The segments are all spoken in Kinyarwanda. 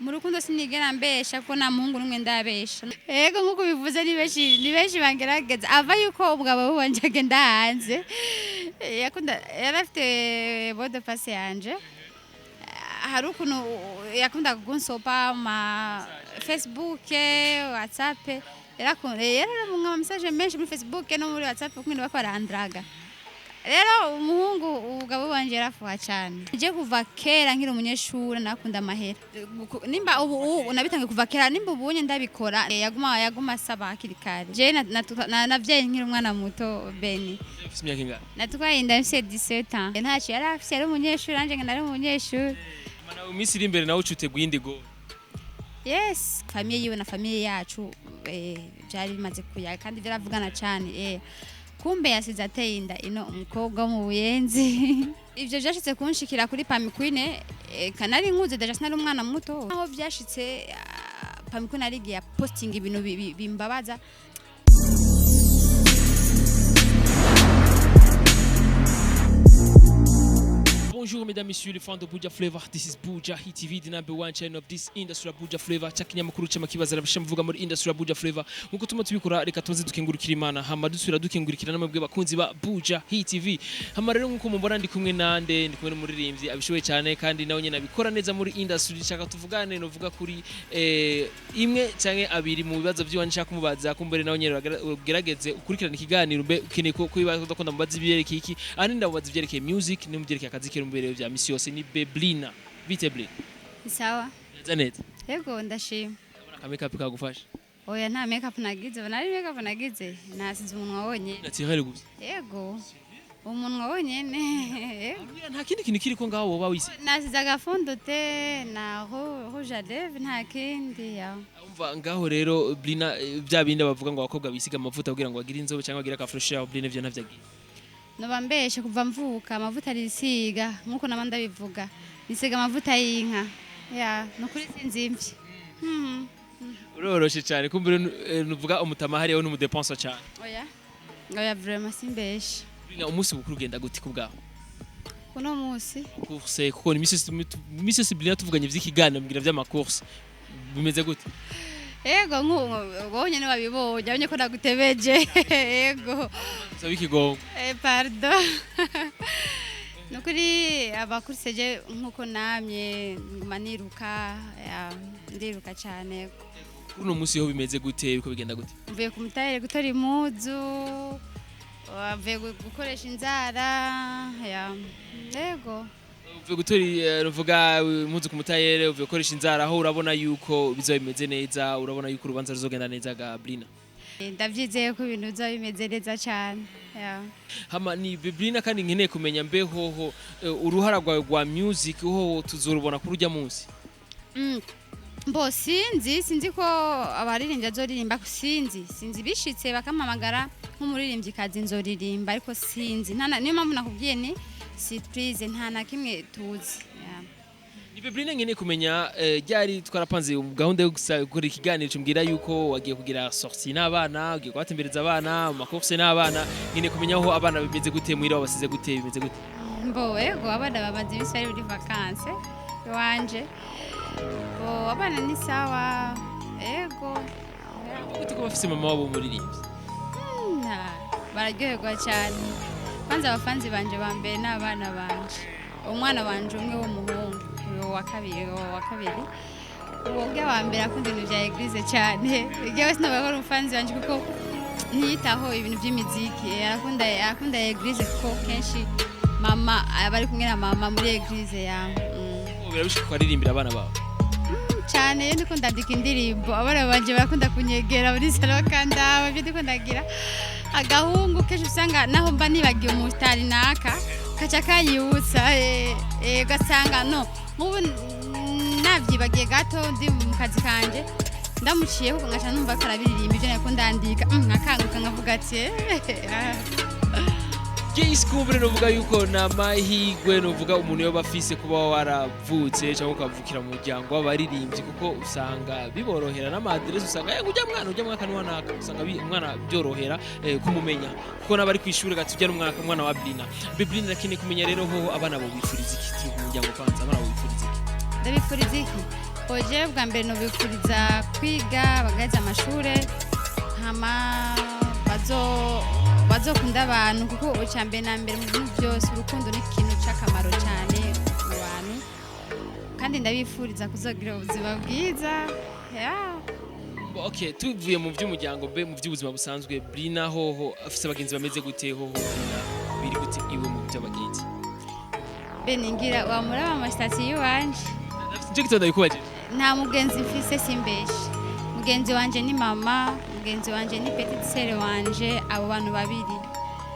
mu rukundo sinigera mbesha ko nta muhungu n'umwe ndabesha yego nk'uko bivuze ni benshi bangerageza ava yuko umugabo wanje agenda hanze yarafite bode passe yanje hari ukuntu yakunda kunsopa ma Facebook WhatsApp yararonka message menshi muri Facebook no muri WhatsApp kuko ndaba barandraga rero umuhungu umugabo wanje yarafuha cyane je kuva kera nkiri umunyeshuri nakunda amahera nimba ubu nabitangiye kuva kera nimba ubunye ndabikora yaguma asaba akirikare je navye nkiri umwana muto Beni natwaye inda mfise 17 ans ntacyo yarafise ari umunyeshuri anje nari umunyeshuri mana umisi iri imbere nawe ucuteguye indigo. Yes, famille yiwe na famille yacu byari bimaze kuya kandi byaravugana cyane kumbe yasize ateye inda ino umukobwa mu buyenzi ivyo byashitse kunshikira kuri Pami Queen kanari nkuze deja sinari umwana muto aho byashitse Pami Queen arigiye posting ibintu bimbabaza. Bonjour mesdames, messieurs, les fans de Buja Flavor. This is Buja Hit TV, the number one channel of this industry, Buja Flavor. Chakinyamakuru cy'amakibaza rabashamuvuga muri industry Buja Flavor. Nkuko tuma tubikora reka tonze dukengurukira Imana. Hama dusubira dukengurukira namwe bakunzi ba Buja Hit TV. Hama rero nkuko mubona ndi kumwe nande, ndi kumwe n'umuririmbyi abishoboye cyane kandi nawe nyene abikora neza muri industry. Nshaka tuvugane no vuga kuri imwe canke abiri mu bibazo by'uwanje nshaka kumubaza kumbere nawe nyene ugerageze ukurikirana ikiganiro mbe ukeneye ko ibibazo udakunda mubaza ibyerekeye iki ani ndabaza ibyerekeye music no mubyerekeye akazi mbere vya misi yose ni Beblina bite Blina sawa neza neza yego ndashima ka makeup kagufasha oya nta makeup nagize nari makeup nagize nasize umunwa wonyene natihari gusa yego umunwa wonyene nta kindi kintu kiriko ngaho woba wisi nasize agafondote na rouge à lèvres nta kindi ya umva ngaho rero Blina bya bindi bavuga ngo abakobwa bisiga amavuta kugira ngo bagire inzobe cyangwa bagire akafresher Blina vyo ntavyagiye Nobambeshe kuva mvuka amavuta risiga nkuko namanda bivuga nisiga amavuta y'inka nukuri sinzimvye uroroshe cyane kumbure nuvuga umutama hari yawe n'umudepensa cyane oya vraiment simbeshe umunsi bukuru genda guti kubgaho kuno munsi course kuko ni Mrs Blina tuvuganye vy'ikigana mbwira vy'amacourse bimeze gute Ego ngonye ni wabibonye abonye ko nagutebeje ego sabi kigongo pardon nukuri abakurseje nkuko namye maniruka ndiruka cyane kuno musi ho bimeze gute biko bigenda gute mvuye ku mutayere gutora imuzu mvuye gukoresha inzara ego uvuye gutora ruvuga impuzu ku mutayere uvuye gukoresha inzara aho urabona yuko bizo bimeze neza urabona yuko urubanza ruzogenda neza ga Blina ndavyizeye ko ibintu bizo bimeze neza cyane hama ni Blina kandi nkeneye kumenya mbeho uruhara rwa music ho tuzorubona kuri ujya munsi Mbo sinzi ko abaririmbyi azoririmba sinzi bishitse bakamamagara nk'umuririmbyi kazi nzoririmba ariko sinzi niyo mpamvu nakubwiye ni surprise nta na kimwe tuzi ni Beblina nkeneye kumenya ryari twarapanze gahunda yo gukora ikiganiro cyumbwira yuko wagiye kugira sortie n'abana ugiye kwatembereza abana mu macourse n'abana nkeneye kumenya aho abana bimeze gute mwira basize gute bimeze gute mbo yego abana babaze ibisari muri vacances wanje abana ni sawa ego gute ko bafise mama wabo muririmbyi bararyoherwa cyane kwanza abafanzi banje bambere n'abana banje umwana wanje umwe w'umuhungu wa kabiri uwo bwe wambere akunda ibintu bya eglise cyane yewe sinabakora umufanzi wanje kuko ntiyitaho ibintu by'imiziki akunda eglise kuko kenshi mama bari kumwe na mama muri eglise birabishika kwaririmbira abana bawe cyane yo ndiko ndandika indirimbo abana banje barakunda kunyegera muri salo kanda byo ndiko ndagira agahungu kenshi usanga naho mba nibagiye umutari naka kaca kanyibutsa gasanga no mubu navyibagiye gato ndi mu kazi kanje ndamuciye kuko ngaca numva ko arabiririmba ibyo nako ndandika nkakanguka nkavuga ati Jis kumbure novuga yuko namahigwe novuga umuntu yo bafise kuba waravutse cyangwa ukavukira mu muryango w'abaririmbyi kuko usanga biborohera n'amadresse usanga ujya mwaka n'wanaka usanga umwana byorohera kumumenya kuko nabari kwishuri gatujya n'umwana wa Blina Beblina nakine kumenya rero ho abana bo bifuriza iki mu muryango kwanza abana bo bifuriza iki ndabifuriza iki Oje bwa mbere no bifuriza kwiga bagaheza amashure hama bazokunda abantu kuko ucambere na mbere mu bintu byose urukundo ni ikintu cy'akamaro cyane mu bantu kandi ndabifuriza kuzogira ubuzima bwiza yeah. Okay, tuvuye mu by'umuryango be mu by'ubuzima busanzwe Brina hoho afise abagenzi bameze gute hoho Brina biri gute iwe mu by'abagenzi beningira wamuraba amastati yiwanje nje gitondo yikubaje nta mugenzi mfise simbeshi mugenzi wanje ni mama mugenzi wanje ni petite sœur wanje abo bantu babiri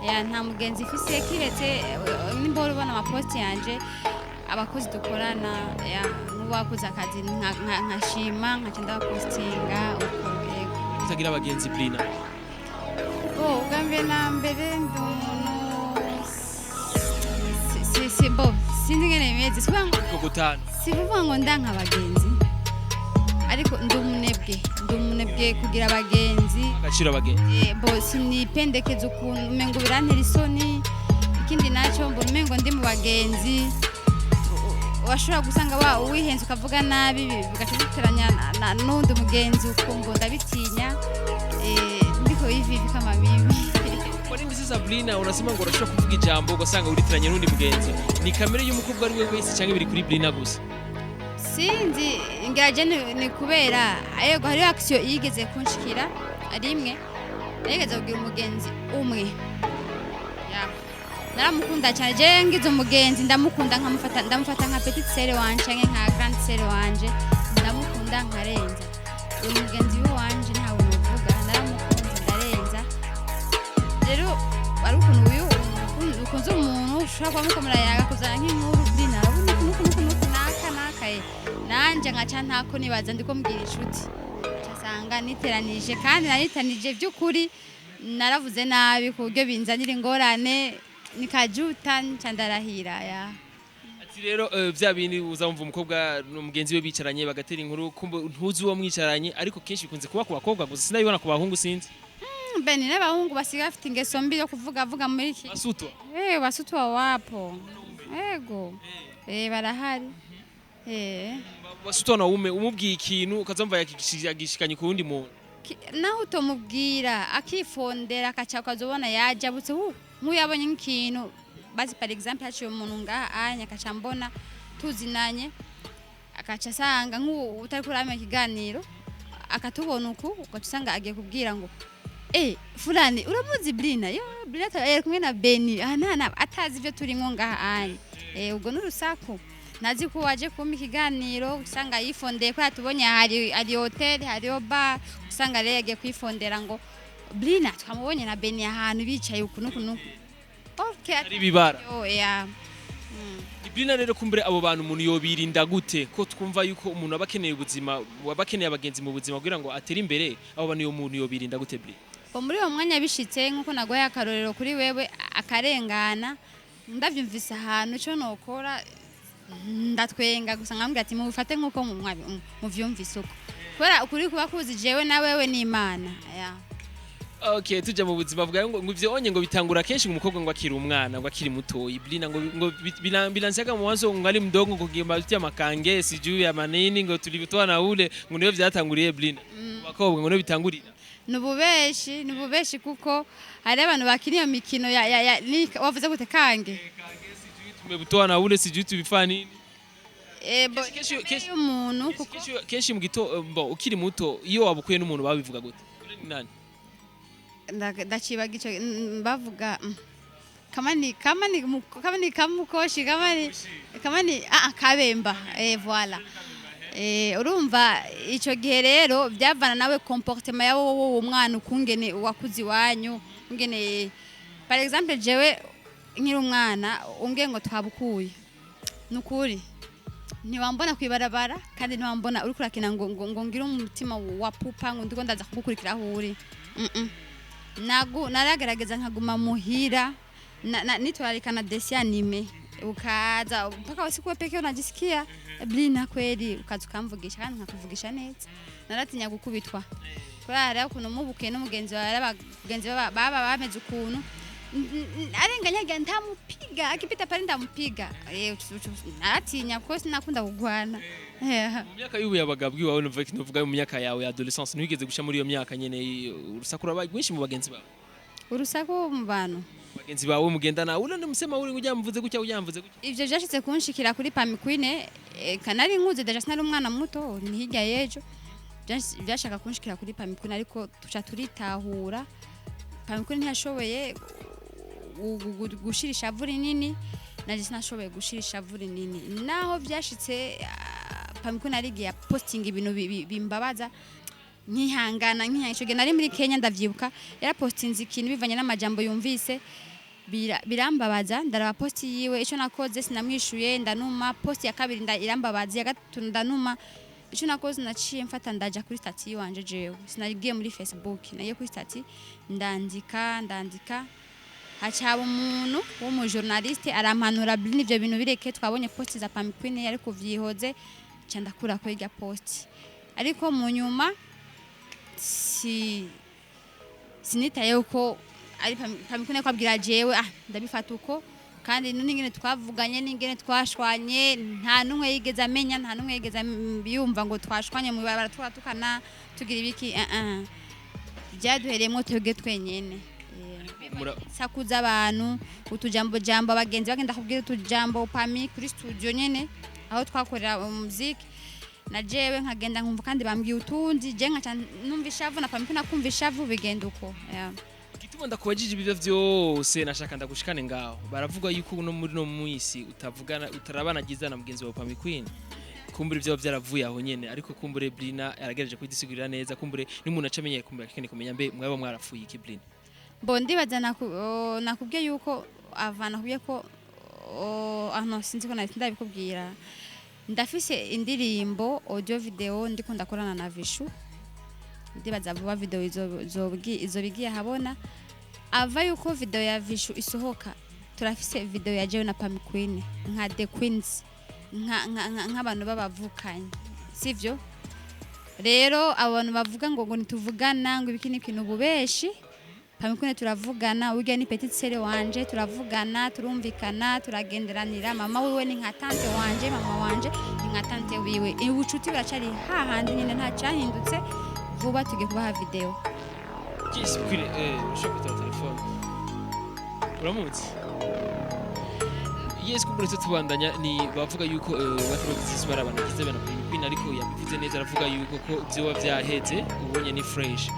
ya nta mugenzi mfise kiretse nimbora ubona amaposti yanje abakozi dukorana ya nubakoze akazi nkashima nkacenda postinga uko yego utagira abagenzi Brina ugambe na mbere ndumuntu bo sinzi ngene bimeze ko gutana sivuga ngo ndanka abagenzi ariko ndumunebwe kugira abagenzi agaciro abagenzi bo sinipendekeza ukuntu umengo birantera isoni ikindi nacyo mbona umengo ndi mu bagenzi washobora gusanga wihenze ukavuga nabi bigacuteranya n'undi mugenzi ukumva ndabitinya ndiko ivivi kama mimi kwa nini sasa Brina unasema ngo urashobora kuvuga ijambo ugasanga uritiranya n'undi mugenzi ni kamere y'umukobwa ari we wese cyangwa biri kuri Brina gusa sinzi ngiraje ni kubera yego hari action yigeze kunshikira rimwe yigeze kugira umugenzi umwe naramukunda cyane je ngize umugenzi ndamukunda ndamufata nka petite sœur wanje canke nka grande sœur wanje ndamukunda nkarenza uyu mugenzi wanje ntawe uvuga naramukunze ndarenza rero bari ukuntu uyu ukunze umuntu ushobora kuba mukomera yaga kuzana nk'inkuru Brina nuku nakaye nanje nkaca ntako nibaza ndiko mbwira inshuti cyasanga niteranije kandi naritanije by'ukuri naravuze nabi ku buryo binzanira ingorane nikajuta ncandarahira ya ati rero vya bindi uzamva umukobwa n'umugenzi we bicaranye bagatera inkuru kumbe ntuzi uwo mwicaranye ariko kenshi bikunze kuba ku bakobwa gusa sinabibona ku bahungu sinzi beni n'abahungu basiga bafite ingeso mbi yo kuvuga muri iki basutwa basutwa wapo yego barahari basutwa na umubwiye ikintu ukazamva yagishikanye ku wundi muntu naho utomubwira akifondera akaca ukazobona yajabutse nk'uyabonye nk'ikintu bazi par exemple haciye umuntu ngaha anya akaca mbona tuzinanye akaca asanga nk'utari kurama ikiganiro akatubona uku ugatusanga agiye kubwira ngo fulani uramuzi Brina yo Brina ari kumwe na Beni nta atazi ibyo turimo ngaha anya ubwo n'urusaku nazi ko waje kuma ikiganiro usanga yifondeye ko yatubonye hari hotel hari bar usanga rero yagiye kwifondera ngo Brina twamubonye na Beni ahantu bicaye ukunuku okay ari bibara ya Brina rero kumbere abo bantu umuntu yobirinda gute ko twumva yuko umuntu abakeneye ubuzima abakeneye abagenzi mu buzima kugira ngo atere imbere abo bantu umuntu yobirinda gute Brina muri uwo mwanya bishitse nkuko nagoye akarorero kuri wewe akarengana ndavyumvise ahantu cyo nokora ndatwenga gusa nkambwira ati mubifate nkuko muvyumvise uko kubera ukuri kuba kuzi jewe na wewe ni Imana ya Okay, tujya mu buzima bwawe ngo ivyo onye ngo bitangura kenshi umukobwa ngo akiri umwana ngo akiri mutoyi Brina ngo bilansiaga mwanzo ngo ari mdogo ngo gimba tia makange sijui ya manini ngo tulibitoa na ule ngo niyo vyatanguriye Brina bakobwa ngo no bitangurira nububeshi kuko hari abantu bakiri iyo mikino ya wavuze gute kange sijui tumebitoa na ule sijui tubifana nini kesho umuntu kuko kenshi mu gito ukiri muto iyo wabukuye n'umuntu babivuga gute nani ndachiba gicho bavuga kama ni kamukoshi kama ni kabemba voilà urumva ico gihe rero byavana nawe comportement yawo wo mwana ukungene wakuzi wanyu ungene par exemple jewe nkiri umwana ungengo twabukuye nukuri ntiwambona kwibarabara kandi ntiwambona uri kurakina ngo ngira umutima wa pupa ngo ndiko ndaza kugukurikira aho uri naragerageza nkaguma muhira nitwarika na desi anime ukaza mpaka usiku pekee unajisikia Brina kweli ukaza ukamvugisha kandi nkakuvugisha neza naratinya gukubitwa kubera ukuntu mubuke n'umugenzi wawe abagenzi baba bameze ukuntu arenganya ntamupiga akipita pale ndamupiga naratinya kuko sinakunda kugwana mu myaka y'ubuyabaga bwiwawe nuvuga mu myaka yawe ya adolescence ntiwigeze gusha muri iyo myaka nyene urusaku rwabaye rwinshi mu bagenzi bawe urusaku mu bantu bagenzi bawe mugendana urane musema uri ujyamvuze gutya ujyamvuze gutya ivyo vyashitse kunshikira kuri Pami Queen kanari nkuze deja sinari umwana muto ni hirya yejo byashaka kunshikira kuri Pami Queen ariko tuca turitahura Pami Queen ntiyashoboye gushira ishavu rinini naje sinashoboye gushira ishavu rinini naho vyashitse Pami Queen arigiye posting ibintu bimbabaza nkihangana ico nari muri Kenya ndavyibuka yarapostinze ikintu bivanye n'amajambo yumvise birambabaza ndaraba post yiwe ico nakoze sinamwishuye ndanuma post ya kabiri irambabaza ya gatatu ndanuma ico nakoze naciye mfata ndaja kuri stati wanje jewe sinagiye muri Facebook naye kuri stati ndandika hacaba umuntu wo mu journaliste arampanura n'ivyo bintu bireke twabonye post za Pami Queen yari kuvyihoze ca ndakura ko irya post ariko mu nyuma sinitaye uko ari Pami Queen kwabwira jewe ndabifata uko kandi n'ingene twavuganye n'ingene twashwanye nta numwe yigeze amenya nta numwe yigeze yumva ngo twashwanye mu barabara tukana tugira ibiki byaduhereyemo twebwe twenyene sakuza abantu utujambo abagenzi bagenda kubwira utujambo Pami kuri studio nyene aho twakorera umuziki na jewe nkagenda nkumva kandi bambwiye utundi je nkaca numva ishavu na Pami Queen akumva ishavu bigenda uko Gituma ndakubajije ibivyo vyose nashaka ndagushikane ngaho baravuga yuko no muri no muisi utavugana utarabana gizana mugenzi wa Pami Queen kumbure ivyo byaravuye aho nyene ariko kumbure Brina yaragerageje kwidisigurira neza kumbure n'umuntu acamenye kumbure akene kumenya mbe mwaba mwarafuye iki Brina Bo ndibaza nakubwiye yuko avana kubye ko no sinzi ko ndabikubwira ndafise indirimbo audio video ndiko ndakorana na Vishu ndibaza vuba video izobigiye habona ava yuko video ya Vishu isohoka turafise video ya jewe na Pami Queen nka The Queens nk'abantu babavukanye sivyo rero abantu bavuga ngo nituvugana ngo ibiki n'ikintu bubeshi Pami Queen turavugana urya ni petite sœur wanje turavugana turumvikana turagenderanira mama wiwe ni nka tante wanje mama wanje ni nka tante wiwe ubucuti buracari hahandi nyine nta cyahindutse vuba tugiye kubaha video Yes kuri ushobora telefone uramutse Yes kumbure tubandanya ni bavuga yuko baturutse barabana kize bana Pami Queen ariko yabivuze neza aravuga yuko ko byo byaheze ubonye ni fresh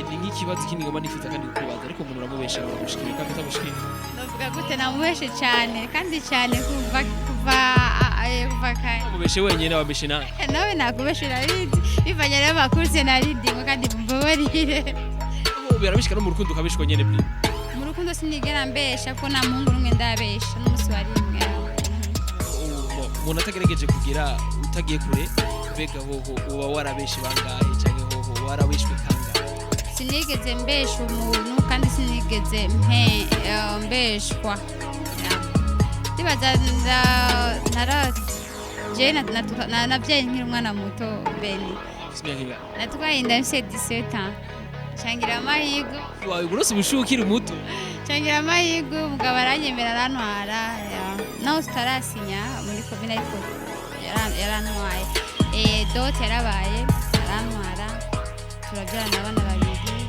ni nk'ikibazo kindi ngoma nifuza kandi kubaza ariko umuntu uramubesha gushikira kandi tamushikira ndavuga gute namubeshe cyane kandi cyane kuva mubeshe wenyine wabeshe nawe nakubeshe narindi bivanye rero bakurse narindi ngo kandi mbabarire birabishika no mu rukundo ukabishwa nyene bli mu rukundo sinigera mbesha ko nta muhungu n'umwe ndabesha n'umusi wari imwe umuntu atagerageje kugira utagiye kure mbega hoho uba warabeshe bangahe cyangwa hoho warabeshwe kangahe sinigeze mbesha umuntu kandi sinigeze mbeshwa ndibaza nabyaye nkiri umwana muto Beni natwaye inda mfise 17 ans cangira amahirwe wawe burose ubushukira muto cangira amahirwe umugabo aranyemera arantwara naho tutarasinya muri komine ariko yarantwaye dot yarabaye arantwara turabyarana abana babiri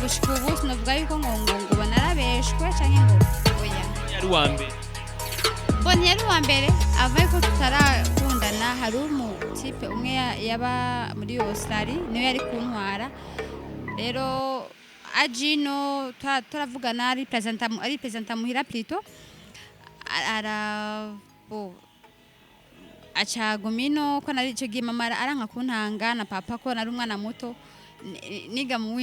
gushika ubu sinavuga yuko ngo narabeshwe canke ngo oya yari uwambere Boni yari uwambere avaye ko tutarakundana hari umutipe umwe yaba muri Australia niwe yari kuntwara rero ajino turavugana ari presenta muhira plito aca gomino ko nari ico gihe mama aranka kuntanga na papa ko nari umwana muto niga mu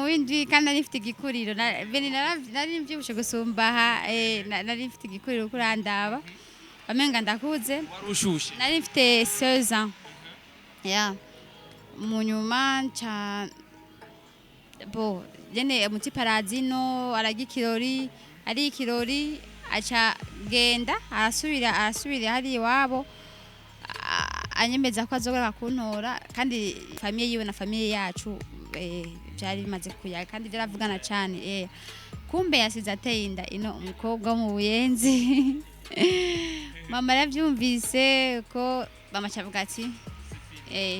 windwi kandi nifite igikuriro Beni nari mbyibushe gusumbaha nari mfite igikuriro kurandaba bamenga ndakuze warushushe nari mfite 16 ans mu nyuma nca jene umutipe arazino aragikirori ari ikirori aca genda arasubira hari iwabo anyemeza ko azogora kuntora kandi famiye yiwe na famiye yacu byari bimaze kuya kandi byaravugana cyane kumbe yasize ateye inda ino umukobwa wo mu Buyenzi. Mama yaravyumvise ko bamaca avuga ati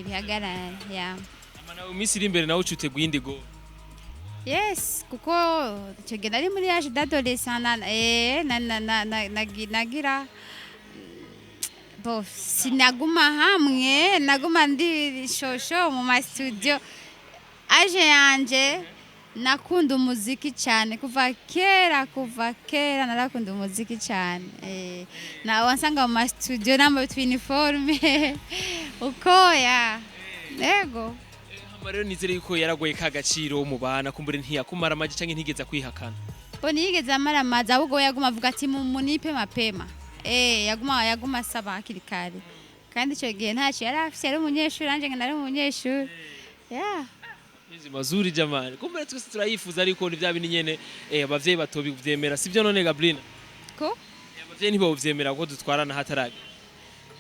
bihagarara ya amana umisi iri imbere nawe ucuteguye indigo. Yes, kuko icyo gihe nari muri âge d'adolescent nagira sinaguma hamwe naguma ndi shosho mu ma studio. Age yanje nakunda umuziki cyane kuva kera narakunda umuziki cyane na wansanga mu ma studio namba uniforme ukoya yego. Rero nizere yuko yaragoye ka gaciro mu bana kumbure ntiyakumara amaje canke ntigeza kwihakana. Nigeze amara amazi ahubwo yaguma avuga ati munipe mapema. Yaguma asaba hakiri kare. Kandi icyo gihe ntacyo yari afise, yari umunyeshuri nanje nari umunyeshuri. Izi mazuri jamani. Kumbure twese turayifuza ariko ni byabi nyene abavyeyi batobivyemera sivyo none Gabrina? Ko? Abavyeyi ntibovyemera ko dutwarana hataraga.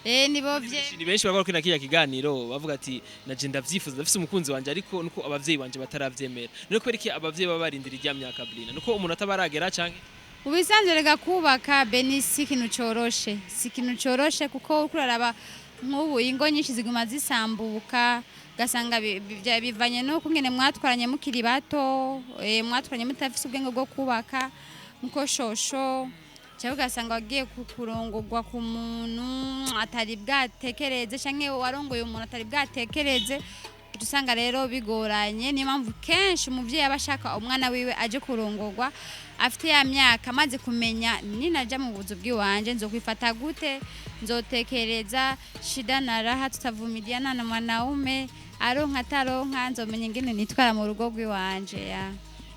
Nibovye. Ni benshi bagora kwina kiya kiganiro bavuga ati naje ndavyifuza ndafise umukunzi wanje ariko nuko abavyeyi banje bataravyemera. None ko eriki abavyeyi babarindira irya myaka Gabrina. Nuko umuntu atabaragera canke ubisanzwe rega kubaka benisi ikintu coroshe. Si ikintu coroshe kuko ukuraraba nk'ubu ingo nyinshi ziguma zisambuka gasanga bivanye no kungene mwatwaranye mukiri bato mwatwaranye mutafise ubwenge bwo kubaka muko shosho cyangwa ugasanga wagiye kurongorwa ku muntu atari bwatekereze cyangwa warongoye umuntu atari bwatekereze usanga rero bigoranye. Niyo mpamvu kenshi umuvyeyi abashaka umwana wiwe aje kurongorwa afite ya myaka maze kumenya ninaja mu buzu bw'iwanje nzokwifata gute, nzotekereza shida na raha tutavumiliana na mwanaume aronka ataronka nzomenya ingene nitwara mu rugo rw'iwanje ya.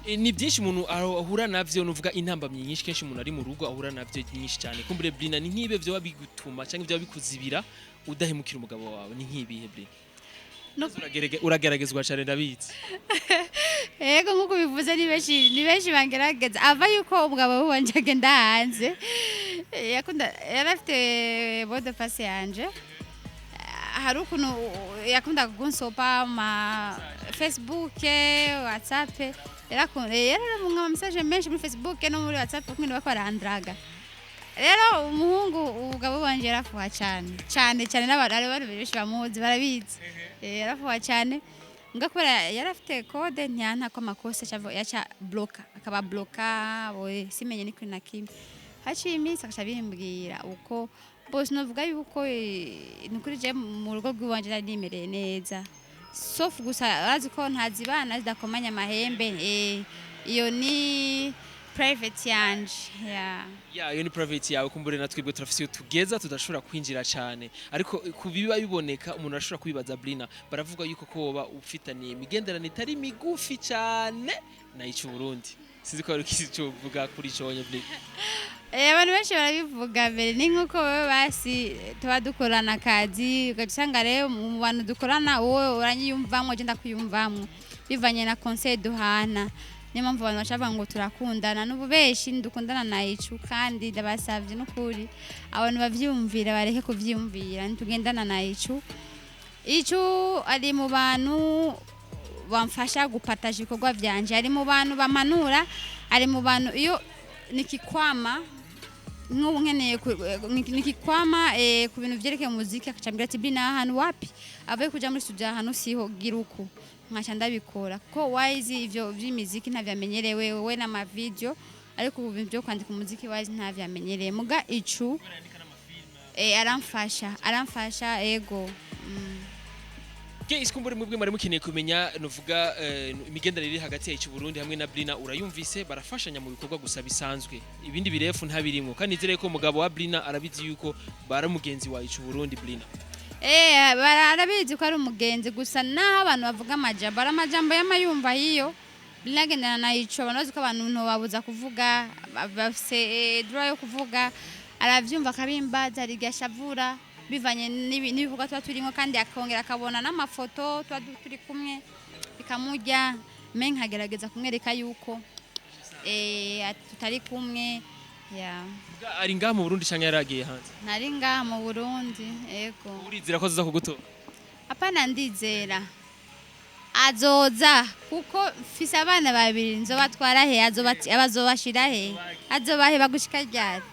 Ni byinshi umuntu ahura navyo nuvuga intambamye nyinshi kenshi umuntu ari mu rugo ahura navyo nyinshi cyane. Kumbure Brina ni nkibe byo wabigutuma cyangwa byo bikuzibira udahemukira umugabo wawe ni nkibihe Brina? Urageragezwa cyane ndabizi. Yego nkuko bivuze ni benshi bangerageza ava yuko umugabo wanje agenda hanze yarafite bode passe yanje hari ukuntu yakunda kunsopa ma Facebook WhatsApp yaramunga message menshi muri Facebook no muri WhatsApp kumwe bakora andraga. Rero umuhungu umugabo wanje yarafuha cyane n'abantu benshi bamuzi barabizi. Yarafuha cyane ngakora yarafite code ntiyanta ko makosa yacha bloka akaba bloka simenye ni kwina kimwe haciye iminsi akashabimbwira uko bose novuga yuko nukuri je mu rugo rw'iwanje nari nimereye neza sauf gusa arazi ko ntazibana zidakomanya amahembe iyo ni private yanje iyo ni private yawe kumbure natwebwe turafise tugeza tudashobora kwinjira cyane ariko kubiba biboneka umuntu ashobora kubibaza Brina baravuga yuko koba ufitaniye imigenderano itari migufi cyane na icu Burundi sizi ko ari cyo vuga kuri cyonye Brina. Abantu benshi barabivuga mbere ni nkuko wowe basi tuba dukorana akazi ugasanga rero mu bantu dukorana wowe uranyiyumvamwe je ndakuyumvamwe bivanye na conseil duhana. Niyo mpamvu abantu bacavuga ngo turakundana n'ububeshi ndukundana na icu kandi ndabasavye n'ukuri abantu bavyumvira bareke kuvyumvira ntitugendana na icu ari mu bantu bamfasha gupataje ibikorwa vyanje ari mu bantu bamanura ari mu bantu iyo nikikwama nk'ubu nkeneye nikikwama ku bintu vyerekeye muziki akacambira ati Brina ahantu wapi avuye kuja muri studio ahantu siho giruko nkaca ndabikora ko wise ivyo vy'imiziki ntavyamenyerewe we na ma video ariko ubu byo kwandika umuziki wise ntavyamenyereye muga icu aramfasha ego. Isikumbure mwebwe mari mukeneye kumenya nuvuga imigenderanire iri hagati y'Icu Burundi hamwe na Brina urayumvise barafashanya mu bikorwa gusa bisanzwe ibindi birefu ntabirimo kandi nizere ko umugabo wa Brina arabizi yuko baramugenzi wa Icu Burundi Brina. Barabizi ko ari umugenzi gusa naho abantu bavuga amajambo y'amayumva hiyo Brina agendana na Icu abantu bazi ko abantu babuza kuvuga bafise droit yo kuvuga aravyumva kabimbaza rigashavura bivanye n'ibivuga tuba turimo kandi akongera akabona n'amafoto tuba turi kumwe bikamujya menka agerageza kumwereka yuko tutari kumwe ari ngaha mu Burundi cyangwa yaragiye hanze? Nari ngaha mu Burundi ego. Urizera ko aza kugutora? Apana ndizera azoza kuko mfise abana babiri nzobatwara he abazobashira he azobahe bagushika ryari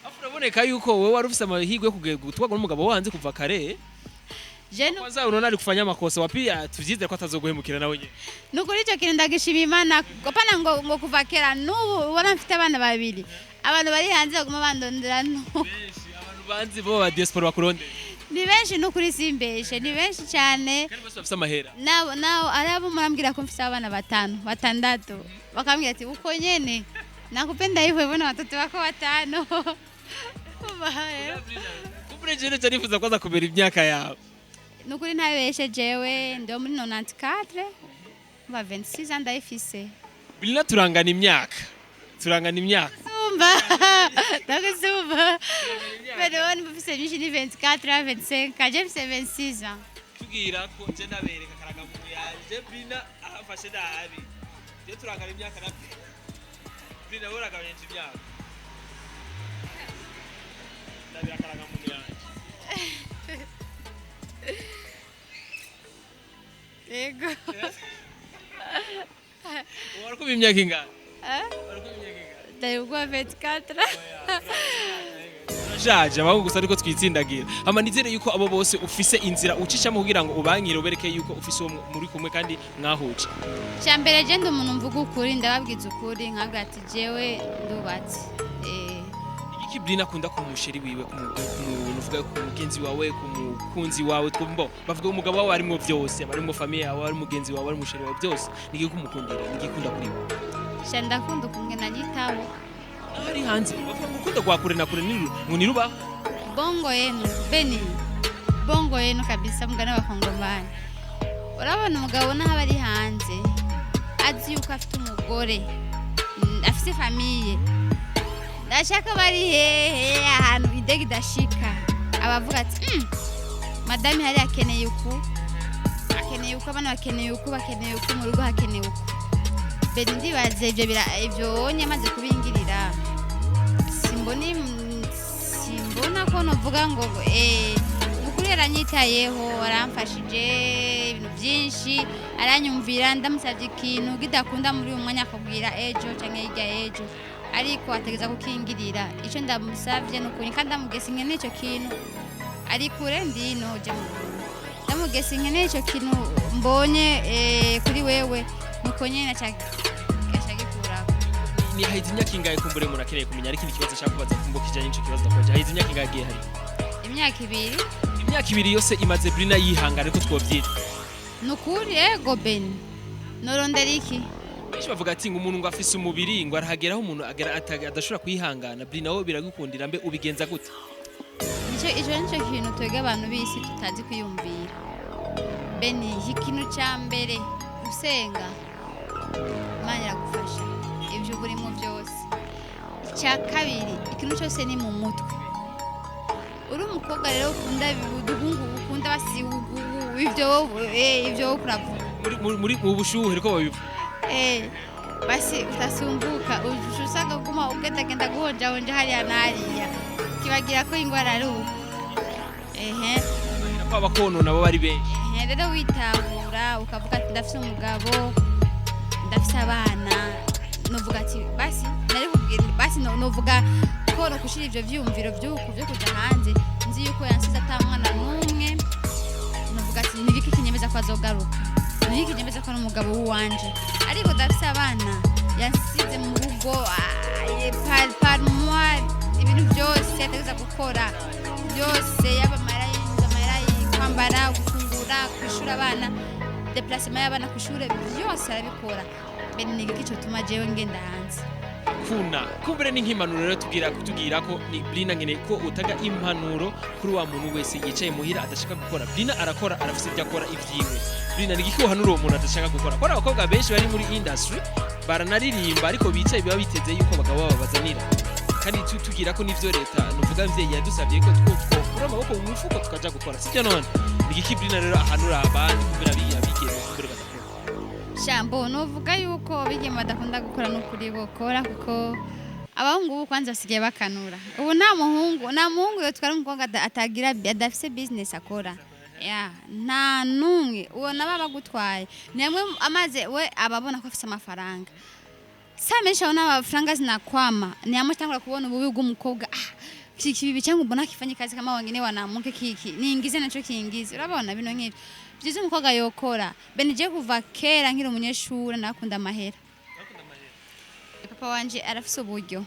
afu uraboneka yuko wewe wari ufise amahirwe yo gutwagwa n'umugabo wanze kuva kare kwanza unaona alikufanyia makosa wapi tuvyizere ko atazoguhemukira nawe nyene nukuri ico kintu ndagishima Imana kopana ngo kuva kera n'ubu ubona mfite abana babiri abantu bari hanze baguma bandondera benshi abantu banzi bo ba diaspora bakurondera ni benshi nukuri simbeshe ni benshi cyane kandi bose bafise amahera nawo arabo murambwira ko mfite abana batandatu bakambwira ati uko nyene nakupenda hivyo hivyo na watoto wako 5 ubahaya kubure jene cyanifuza kwaza kubera imyaka yawe nukuri ntabeshe jewe ndo muri 94 ba 26 ans ndayifise Brina turangana imyaka sumba ndagusumba pero wani mufise myinshi ni 24 25 kaje mfise 26 ans tugira ko je ndabereka karagamuntu yaje Brina afashe nabi je turangana imyaka na Brina woragabanye imyaka ndabira karagamuntu yaje Ego. Wari kuba imyaka ingana? Ndayugwa 24. Urashaje abahungu gusa ariko twitsindagira. Hama nizere yuko abo bose ufise inzira ucishamo kugira ngo ubangire ubereke yuko ufise uwo muri kumwe kandi mwahuje. Cyambere je ndi umuntu mvuga ukuri ndababwiza ukuri nkabwa ati jewe ndubatse. Iki Brina akunda ku musheri wiwe ku uvuga ku mugenzi wawe ku mukunzi wawe twumbo bavuga umugabo wawe arimo byose abarimo famille yawe ari mugenzi wawe ari musheri wawe byose nigi kumukundira nigi kunda kuri we shanda kunda kumwe na nyitaho ari hanze bavuga gukunda kwa kure na kure ni ruba bongo yenu beni bongo yenu kabisa mugana bakongomani urabona umugabo naho ari hanze azi yuko afite umugore afite famille ndashaka bari hehe ahantu idegi dashika abavuga ati madame hari akeneye uku abana bakeneye uku mu rugo hakeneye uku bene ndibaze ibyo nyamaze kubingirira simbona ko novuga ngo ukuri yaranyitayeho aramfashije ibintu byinshi aranyumvira ndamusabye ikintu gidakunda muri uyu mwanya akubwira ejo cyangwa hirya ejo ariko ategeza kukingirira icyo ndamusavye nukuri kandi ndamugesa ingene ico kintu ari kure ndino je ndamugesa ingene ico kintu mbonye kuri wewe nuko nyene gikura ni haizi imyaka ingahe kumbure murakeneye kumenya ariko ikibazo ashaka kubaza kumbo kijanye n'ico kibazo ndakoje haizi imyaka ingahe gihe hari imyaka 2 yose imaze Brina yihangana ariko twovyita nukuri ego ben norondera iki benshi bavuga ati ngo umuntu ngo afise umubiri ngo arahageraho umuntu adashobora kwihangana Brina wowe biragukundira mbe ubigenza gute icyo kintu twege abantu bisi tutazi kwiyumvira beni ikintu cya mbere usenga Imana iragufasha ibyo burimo byose cya kabiri ikintu cyose ni mu mutwe uri umukobwa rero ukunda uduhungu ukunda basi ibyo kuravuga muri ubushuhe riko babivuga basi utasumbuka ushaga guma ugenda guhonja hariya nariya kibagira ko ingwara ari uko ko abakono nabo bari benshi rero witahura ukavuga ati ndafise umugabo ndafise abana novuga ati basi nari kubwira basi novuga ko no kushira ivyo vyumviro byuko byo kuja hanze nzi yuko yansize atamwana numwe novuga ati nibiki kinyemeza ko azogaruka nibiki kinyemeza ko umugabo wanje ariko ndafise abana yansize mu rugo par mois ibintu byose atageza gukora byose yaba marayi kwambara gufungura kwishura abana déplacement y'abana kwishura byose arabikora bene nigiki cyo tuma jewe ngenda hanze kuna kumbere n'impanuro rero tugira ko ni Brina ngene ko utaga impanuro kuri wa muntu wese yicaye muhira adashaka gukora Brina arakora arafise ibyo akora ivyiwe Brina nigiki uhanura uwo muntu adashaka gukora kora abakobwa benshi bari muri industry baranaririmba ariko bicaye biba biteze yuko abagabo babazanira kandi tugira ko nivyo leta nuvuga mvye yadusabye ko twokura amaboko mu mufuko tukaja gukora sibyo none nigiki Brina rero ahanura abandi kumbera bigeze kumbere badakora shambo novuga yuko bigema badakunda gukora no kuri bokora kuko abahungu ubu kwanza basigaye bakanura ubu nta muhungu yo twara umukobwa atagira adafise business akora ya nta numwe uwo naba bagutwaye nemwe amaze we ababona ko afite amafaranga menshi abona amafaranga zinakwama ni amutangura kubona ububi bw'umukobwa kibibi cyangwa mbona kifanye kazi kama wengine wanamuke kiki niingize naco kiingize urabona bino nk'ibyo byiza umukobwa yokora benije kuva kera nkiri umunyeshuri nakunda amahera papa wanje arafise uburyo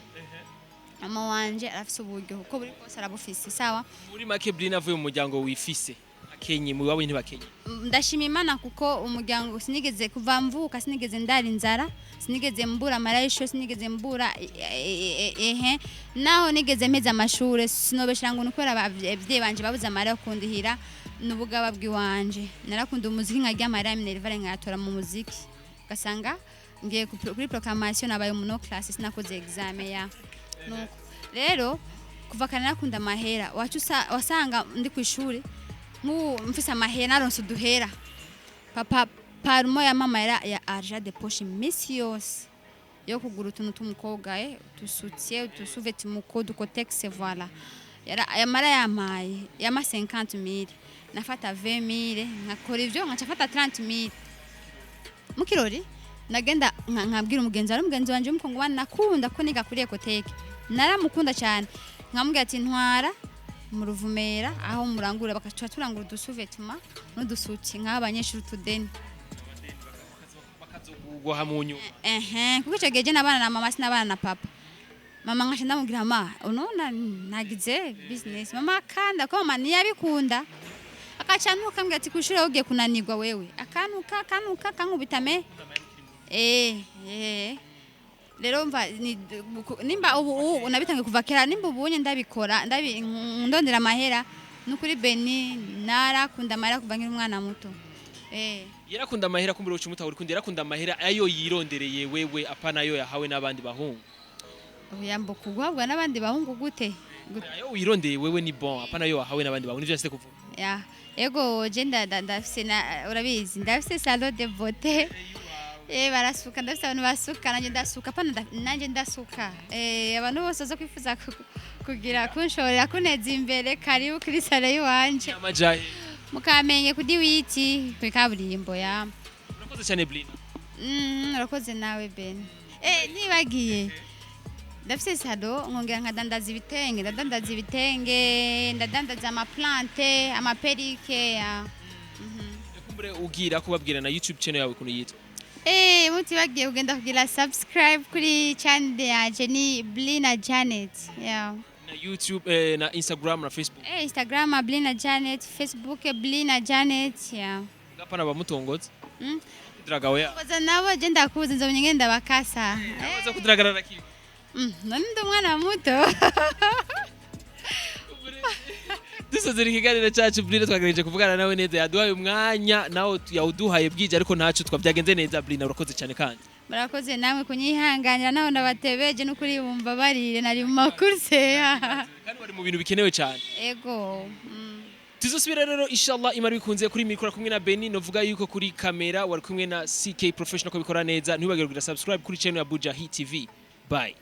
mama wanje arafise uburyo uko buri kose arabufise sawa muri make Blin avuye mu muryango wifise akenye mu wawe ntibakenye ndashima Imana kuko umuryango sinigeze kuva mvuka sinigeze ndara inzara sinigeze mbura amarayisho sinigeze mbura naho nigeze mpeza amashure sinobeshira ngo nukwera abavyeyi banje babuze amara kundihira n'ubugaba bwiwanje narakunda umuziki nkarya amara Minerva nkayatora mu muziki gasanga ngiye kuri proclamation nabaye mu no class sinakoze examen ya nuko rero kuva kana nakunda amahera wasanga ndi ku ishuri mfise amahera naronse duhera papa parumo ya mama ya argent de poche misi yose yo kugura utuntu tumukobwa tusutse tusuveti muko dukotexe voilà yamara yamaye yama 50000 nafata 20000 nkakora ivyo nkacafata 30000 mukirori nagenda nkabwira umugenzi wanje w'umukongo nakunda ko niga kuri ekoteke naramukunda cyane nkamubwira ati ntwara mu Ruvumera aho murangura bakaca turangura udusuvetuma n'udusuti nk'abanyeshuri tudeni bakazogwa hamunyu kuko icyo gihe n'abana na mama sinabana na papa mama nkashe ndamubwira mama unona nagize business mama kanda ko mama niyabikunda akacanuka mbwira ati kwishura ugiye kunanirwa wewe akanuka kankubitame rero mva nimba ubu nabitangiye kuva kera nimba ubunye ndabikora ndondera amahera nukuri Beni narakunda amahera kuva nkiri umwana muto yarakunda amahera kumbura ucu mutahuri kundi yarakunda amahera ayo yirondereye wewe apana yo yahawe n'abandi bahungu yambo kugwabwa n'abandi bahungu gute ayo wirondeye wewe ni bon apana yo yahawe n'abandi bahungu nivyo yasite kuvuga ego je ndafise urabizi ndafise salon de beauté barasuka ndafite abantu basuka nanjye ndasuka pana nanjye ndasuka abantu bose zo kwifuza kugira kunshorera kuneza imbere karibu kuri sale yiwanje amajaye mukamenge kudi witi kwikaburimbo ya urakoze cyane Blin urakoze nawe Ben nibagiye ndafite sado nkongera nkadandaza ibitenge ndadandaza amaplante amaperike ya kumbure ugira kubabwira na YouTube channel yawe kuno yitwa muti bagiye kugenda kugira subscribe kuri channel yaje ni Blina Janet na YouTube na Instagram na Facebook Instagram Blina Janet Facebook Blina Janet ngapana bamutongoza kudragawe koza nabo je ndakuze nzobye ngenda bakasa baza kudragara rakiwe nani ndo mwana muto dusozera ikiganiro cyacu Blin twagerageje kuvugana nawe neza yaduhaye umwanya nawe yawuduhaye bwije ariko ntacu twabyagenze neza Blin urakoze cyane kandi murakoze namwe kunyihanganira naho ndabatebeje n'ukuri bumva barire nari mu makurse kandi bari mu bintu bikenewe cyane ego tuzosubira rero inshallah imara bikunze kuri mikoro kumwe na Beni novuga yuko kuri kamera wari kumwe na CK Professional ko bikora neza ntibagire kugira subscribe kuri channel ya Buja Hit TV bye